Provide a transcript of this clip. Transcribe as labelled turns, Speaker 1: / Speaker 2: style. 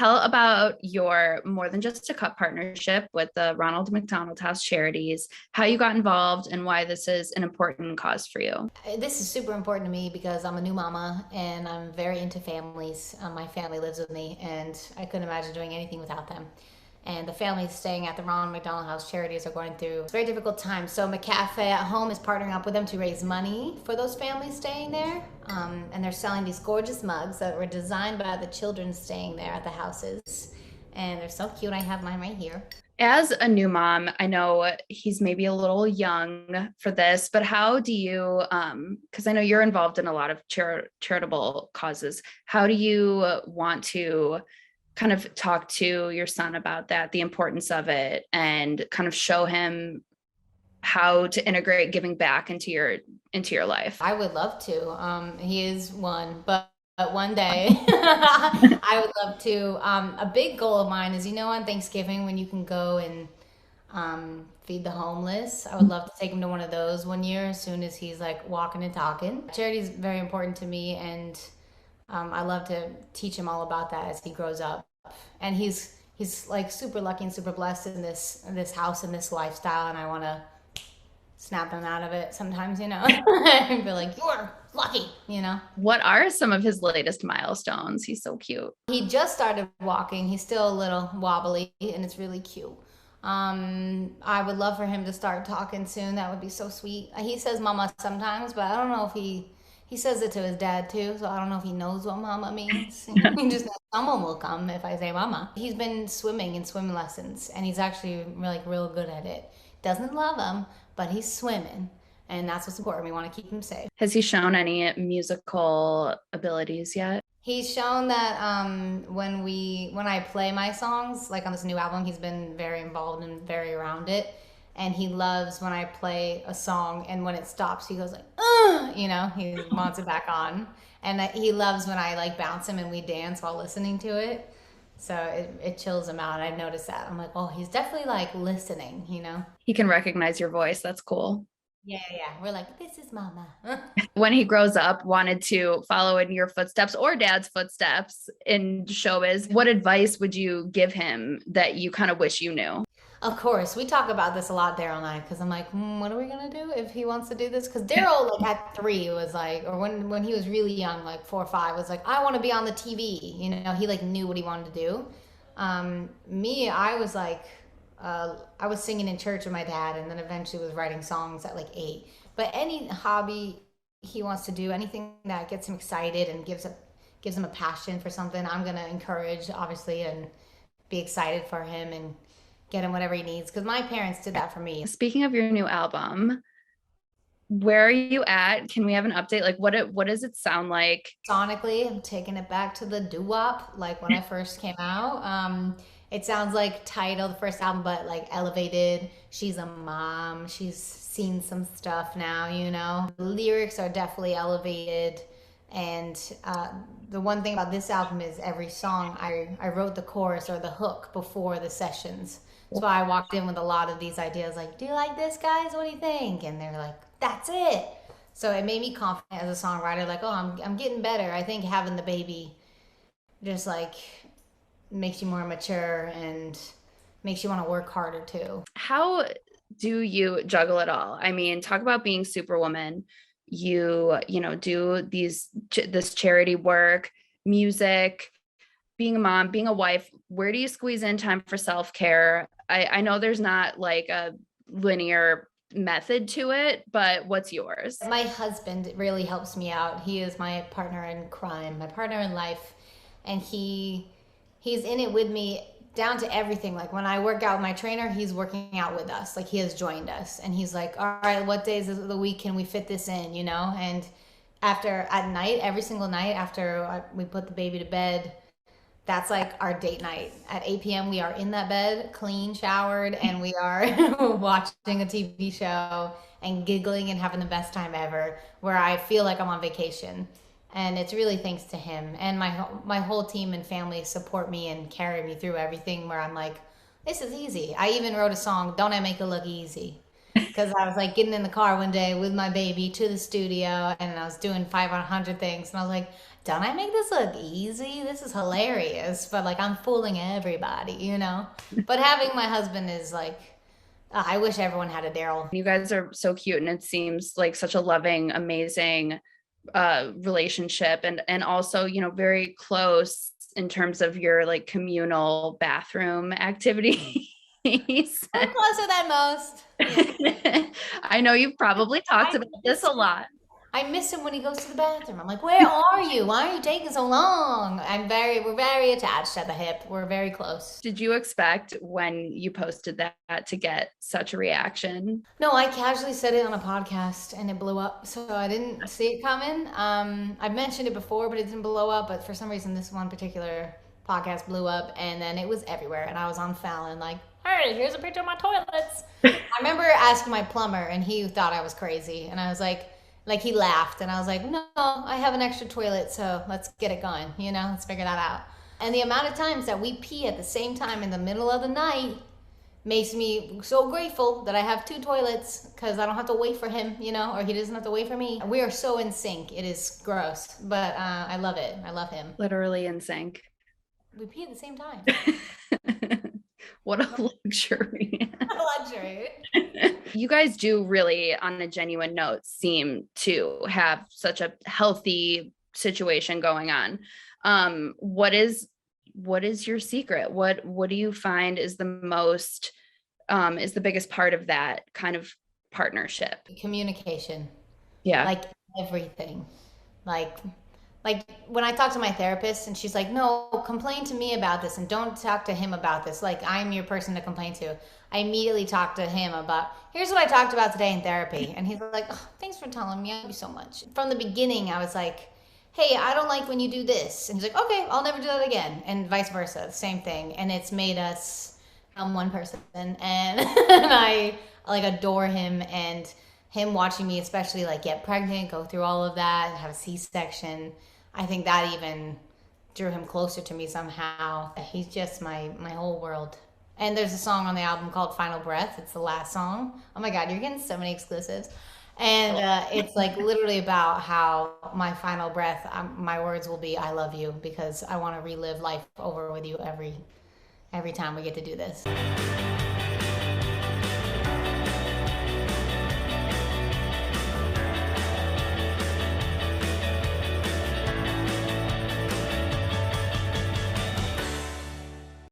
Speaker 1: tell about your More Than Just a Cup partnership with the Ronald McDonald House Charities, how you got involved, and why this is an important cause for you.
Speaker 2: This is super important to me because I'm a new mama and I'm very into families. My family lives with me and I couldn't imagine doing anything without them. And the families staying at the Ronald McDonald House Charities are going through a very difficult time. So McCafé At Home is partnering up with them to raise money for those families staying there. And they're selling these gorgeous mugs that were designed by the children staying there at the houses. And they're so cute. I have mine right here.
Speaker 1: As a new mom, I know he's maybe a little young for this, but how do you, because I know you're involved in a lot of charitable causes, how do you want to kind of talk to your son about that, the importance of it, and kind of show him how to integrate giving back into your life?
Speaker 2: I would love to. He is one, but one day I would love to. A big goal of mine is, on Thanksgiving when you can go and feed the homeless. I would love to take him to one of those one year as soon as he's like walking and talking. Charity is very important to me, and I love to teach him all about that as he grows up. And he's like super lucky and super blessed in this house and this lifestyle, and I want to snap him out of it sometimes, and be like, you're lucky.
Speaker 1: What are some of his latest milestones? He's so cute.
Speaker 2: He just started walking. He's still a little wobbly, and it's really cute. I would love for him to start talking soon. That would be so sweet. He says mama sometimes, but I don't know if he says it to his dad too, so I don't know if he knows what mama means. He just knows someone will come if I say mama. He's been swimming in swim lessons, and he's actually like real good at it. Doesn't love them, but he's swimming, and that's what's important. We want to keep him safe.
Speaker 1: Has he shown any musical abilities yet?
Speaker 2: He's shown that when I play my songs, like on this new album, he's been very involved and very around it. And he loves when I play a song and when it stops, he goes like, he wants it back on. And he loves when I like bounce him and we dance while listening to it. So it chills him out. I've noticed that. I'm like, oh, he's definitely like listening.
Speaker 1: He can recognize your voice. That's cool.
Speaker 2: Yeah, yeah. We're like, this is mama.
Speaker 1: When he grows up, wanted to follow in your footsteps or dad's footsteps in showbiz, what advice would you give him that you kind of wish you knew?
Speaker 2: Of course, we talk about this a lot, Daryl and I, because I'm like, what are we gonna do if he wants to do this? Because Daryl, like at 3, was like, or when he was really young, like 4 or 5, was like, I want to be on the TV. He like knew what he wanted to do. Me, I was like, I was singing in church with my dad, and then eventually was writing songs at like 8. But any hobby he wants to do, anything that gets him excited and gives him a passion for something, I'm gonna encourage, obviously, and be excited for him and get him whatever he needs, because my parents did that for me.
Speaker 1: Speaking of your new album, where are you at? Can we have an update? Like what does it sound like?
Speaker 2: Sonically, I'm taking it back to the doo-wop, like when I first came out. It sounds like Tidal, the first album, but like elevated. She's a mom. She's seen some stuff now. The lyrics are definitely elevated. And the one thing about this album is every song, I wrote the chorus or the hook before the sessions. So I walked in with a lot of these ideas like, do you like this, guys? What do you think? And they're like, that's it. So it made me confident as a songwriter, like, oh, I'm getting better. I think having the baby just like makes you more mature and makes you want to work harder too.
Speaker 1: How do you juggle it all? I mean, talk about being superwoman. You do this charity work, music, being a mom, being a wife. Where do you squeeze in time for self-care? I know there's not like a linear method to it, but what's yours?
Speaker 2: My husband really helps me out. He is my partner in crime, my partner in life, and he's in it with me down to everything. Like when I work out with my trainer, he's working out with us. Like he has joined us, and he's like, all right, what days of the week can we fit this in? And at night, every single night after we put the baby to bed, that's like our date night. At 8 p.m. we are in that bed, clean, showered, and we are watching a TV show and giggling and having the best time ever, where I feel like I'm on vacation. And it's really thanks to him. And my whole team and family support me and carry me through everything, where I'm like, this is easy. I even wrote a song, Don't I Make It Look Easy? because I was like getting in the car one day with my baby to the studio and I was doing 500 things and I was like, don't I make this look easy? This is hilarious, but like I'm fooling everybody, you know? But having my husband is like, I wish everyone had a Daryl.
Speaker 1: You guys are so cute and it seems like such a loving, amazing relationship and also, you know, very close in terms of your like communal bathroom activities.
Speaker 2: We're closer than most. Yeah.
Speaker 1: I know you've probably talked
Speaker 2: I
Speaker 1: about this
Speaker 2: miss
Speaker 1: a
Speaker 2: him.
Speaker 1: lot.
Speaker 2: I miss him when he goes to the bathroom. I'm like, where are you? Why are you taking so long? We're very attached at the hip. We're very close.
Speaker 1: Did you expect when you posted that to get such a reaction?
Speaker 2: No, I casually said it on a podcast and it blew up. So I didn't see it coming. I've mentioned it before, but it didn't blow up. But for some reason, this one particular podcast blew up and then it was everywhere. And I was on Fallon, like, hey, here's a picture of my toilets. I remember asking my plumber and he thought I was crazy. And I was like he laughed and I was like, no, I have an extra toilet. So let's get it going. You know, let's figure that out. And the amount of times that we pee at the same time in the middle of the night makes me so grateful that I have two toilets because I don't have to wait for him, you know, or he doesn't have to wait for me. We are so in sync. It is gross, but I love it. I love him.
Speaker 1: Literally in sync.
Speaker 2: We pee at the same time.
Speaker 1: What a luxury.
Speaker 2: Luxury.
Speaker 1: You guys do really, on a genuine note, seem to have such a healthy situation going on. What is your secret? What do you find is the most is the biggest part of that kind of partnership?
Speaker 2: Communication.
Speaker 1: Yeah.
Speaker 2: Like everything. Like like when I talk to my therapist and she's like, no, complain to me about this and don't talk to him about this. Like I'm your person to complain to. I immediately talk to him about, here's what I talked about today in therapy. And he's like, oh, thanks for telling me. I love you so much. From the beginning, I was like, hey, I don't like when you do this. And he's like, okay, I'll never do that again. And vice versa, the same thing. And it's made us one person. And, and I like adore him and him watching me, especially like get pregnant, go through all of that, have a C-section. I think that even drew him closer to me somehow. He's just my whole world. And there's a song on the album called Final Breath. It's the last song. Oh my God, you're getting so many exclusives. And it's like literally about how my final breath, my words will be, I love you, because I want to relive life over with you every time we get to do this.